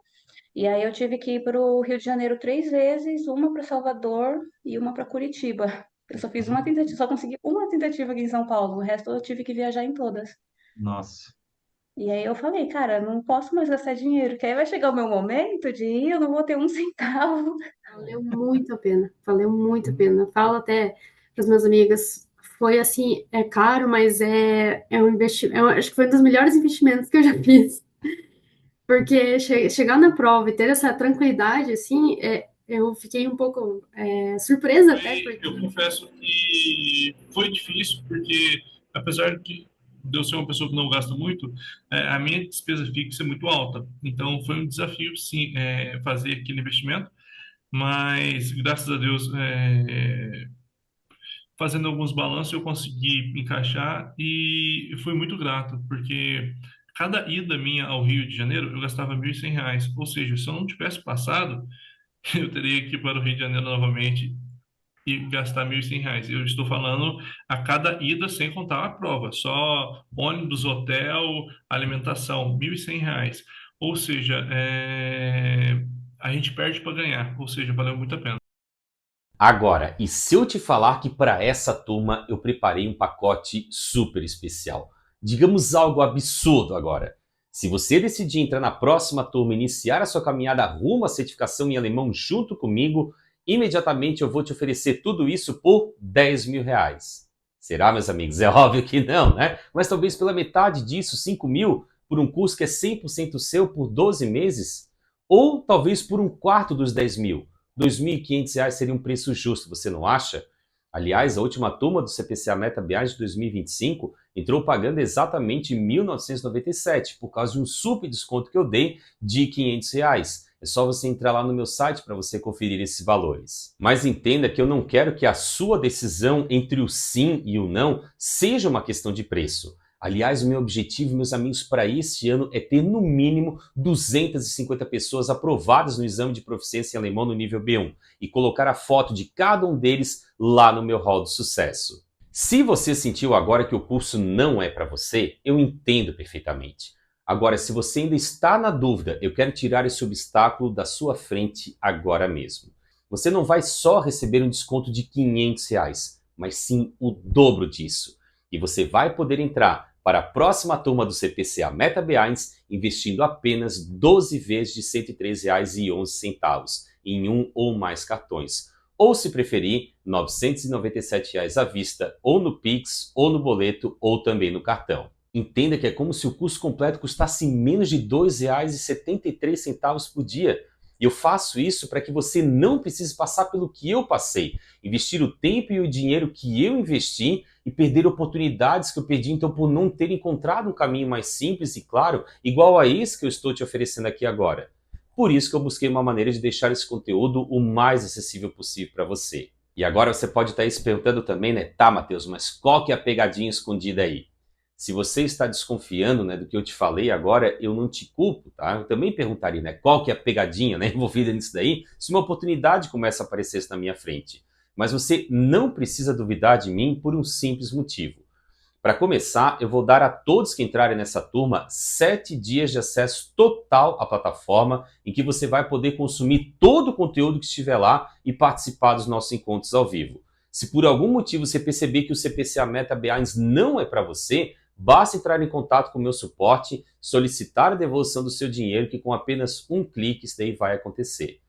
E aí eu tive que ir para o Rio de Janeiro 3 vezes, uma para Salvador e uma para Curitiba. Eu só fiz uma tentativa, só consegui uma tentativa aqui em São Paulo, o resto eu tive que viajar em todas. Nossa. E aí eu falei, cara, não posso mais gastar dinheiro, que aí vai chegar o meu momento de ir, eu não vou ter um centavo. Valeu muito a pena, valeu muito a pena. Eu falo até para as minhas amigas, foi assim, é caro, mas é um investimento, acho que foi um dos melhores investimentos que eu já fiz. Porque chegar na prova e ter essa tranquilidade, assim, eu fiquei um pouco surpresa até. Porque... Eu confesso que foi difícil, porque apesar de eu ser uma pessoa que não gasta muito, a minha despesa fixa é muito alta. Então foi um desafio, sim, fazer aquele investimento, mas graças a Deus, fazendo alguns balanços, eu consegui encaixar e fui muito grato, porque cada ida minha ao Rio de Janeiro, eu gastava R$ 1.100. Ou seja, se eu não tivesse passado, eu teria que ir para o Rio de Janeiro novamente e gastar R$ 1.100. Eu estou falando a cada ida, sem contar a prova, só ônibus, hotel, alimentação, R$ 1.100. Ou seja, a gente perde para ganhar, ou seja, valeu muito a pena. Agora, e se eu te falar que para essa turma eu preparei um pacote super especial? Digamos algo absurdo agora. Se você decidir entrar na próxima turma e iniciar a sua caminhada rumo à certificação em alemão junto comigo, imediatamente eu vou te oferecer tudo isso por R$ 10.000. Será, meus amigos? É óbvio que não, né? Mas talvez pela metade disso, 5 mil, por um curso que é 100% seu por 12 meses? Ou talvez por um quarto dos 10 mil. R$ 2.500 seria um preço justo, você não acha? Aliás, a última turma do CPCA Meta B1 de 2025 entrou pagando exatamente R$ 1.997 por causa de um super desconto que eu dei de R$ 500. É só você entrar lá no meu site para você conferir esses valores. Mas entenda que eu não quero que a sua decisão entre o sim e o não seja uma questão de preço. Aliás, o meu objetivo, meus amigos, para este ano é ter no mínimo 250 pessoas aprovadas no exame de proficiência em alemão no nível B1 e colocar a foto de cada um deles lá no meu hall de sucesso. Se você sentiu agora que o curso não é para você, eu entendo perfeitamente. Agora, se você ainda está na dúvida, eu quero tirar esse obstáculo da sua frente agora mesmo. Você não vai só receber um desconto de R$ 500, mas sim o dobro disso. E você vai poder entrar para a próxima turma do CPCA Meta B1 investindo apenas 12 vezes de R$ 103,11 em um ou mais cartões. ou, se preferir, R$ 997 à vista, ou no Pix, ou no boleto, ou também no cartão. Entenda que é como se o curso completo custasse menos de R$ 2,73 por dia. E eu faço isso para que você não precise passar pelo que eu passei, investir o tempo e o dinheiro que eu investi e perder oportunidades que eu perdi então por não ter encontrado um caminho mais simples e claro, igual a esse que eu estou te oferecendo aqui agora. Por isso que eu busquei uma maneira de deixar esse conteúdo o mais acessível possível para você. E agora você pode estar aí se perguntando também, né? Tá, Matheus, mas qual que é a pegadinha escondida aí? Se você está desconfiando, né, do que eu te falei agora, eu não te culpo, tá? Eu também perguntaria, né, qual que é a pegadinha, né, envolvida nisso daí, se uma oportunidade começa a aparecer na minha frente. Mas você não precisa duvidar de mim por um simples motivo. Para começar, eu vou dar a todos que entrarem nessa turma 7 dias de acesso total à plataforma, em que você vai poder consumir todo o conteúdo que estiver lá e participar dos nossos encontros ao vivo. Se por algum motivo você perceber que o CPCA Meta Beans não é para você, basta entrar em contato com o meu suporte, solicitar a devolução do seu dinheiro, que com apenas um clique isso daí vai acontecer.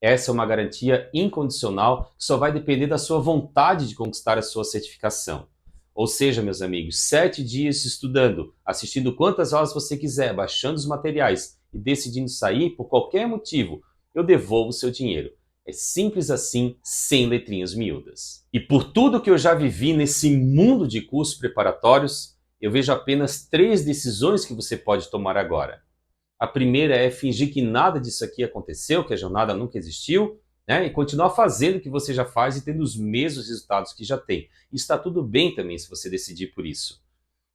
Essa é uma garantia incondicional que só vai depender da sua vontade de conquistar a sua certificação. Ou seja, meus amigos, 7 dias estudando, assistindo quantas aulas você quiser, baixando os materiais e decidindo sair por qualquer motivo, eu devolvo o seu dinheiro. É simples assim, sem letrinhas miúdas. E por tudo que eu já vivi nesse mundo de cursos preparatórios, eu vejo apenas 3 decisões que você pode tomar agora. A primeira é fingir que nada disso aqui aconteceu, que a jornada nunca existiu, né? E continuar fazendo o que você já faz e tendo os mesmos resultados que já tem. E está tudo bem também se você decidir por isso.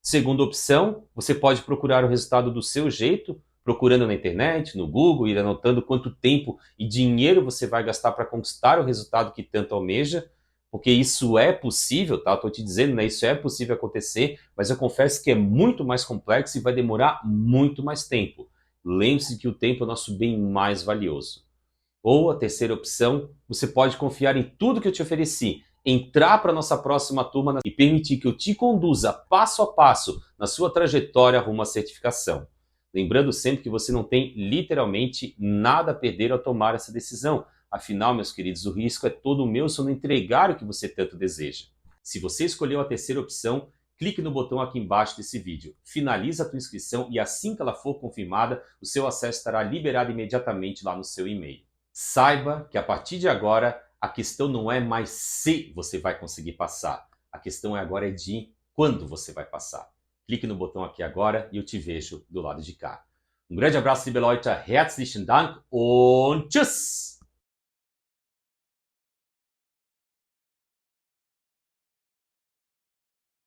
Segunda opção, você pode procurar o resultado do seu jeito, procurando na internet, no Google, ir anotando quanto tempo e dinheiro você vai gastar para conquistar o resultado que tanto almeja, porque isso é possível, tá? Estou te dizendo, né? Isso é possível acontecer, mas eu confesso que é muito mais complexo e vai demorar muito mais tempo. Lembre-se que o tempo é o nosso bem mais valioso. Ou a terceira opção, você pode confiar em tudo que eu te ofereci, entrar para a nossa próxima turma e permitir que eu te conduza passo a passo na sua trajetória rumo à certificação. Lembrando sempre que você não tem literalmente nada a perder ao tomar essa decisão. Afinal, meus queridos, o risco é todo meu se eu não entregar o que você tanto deseja. Se você escolheu a terceira opção, clique no botão aqui embaixo desse vídeo. Finaliza a tua inscrição e assim que ela for confirmada, o seu acesso estará liberado imediatamente lá no seu e-mail. Saiba que a partir de agora, a questão não é mais se você vai conseguir passar. A questão agora é de quando você vai passar. Clique no botão aqui agora e eu te vejo do lado de cá. Um grande abraço, liebe Leute, herzlichen Dank und tschüss!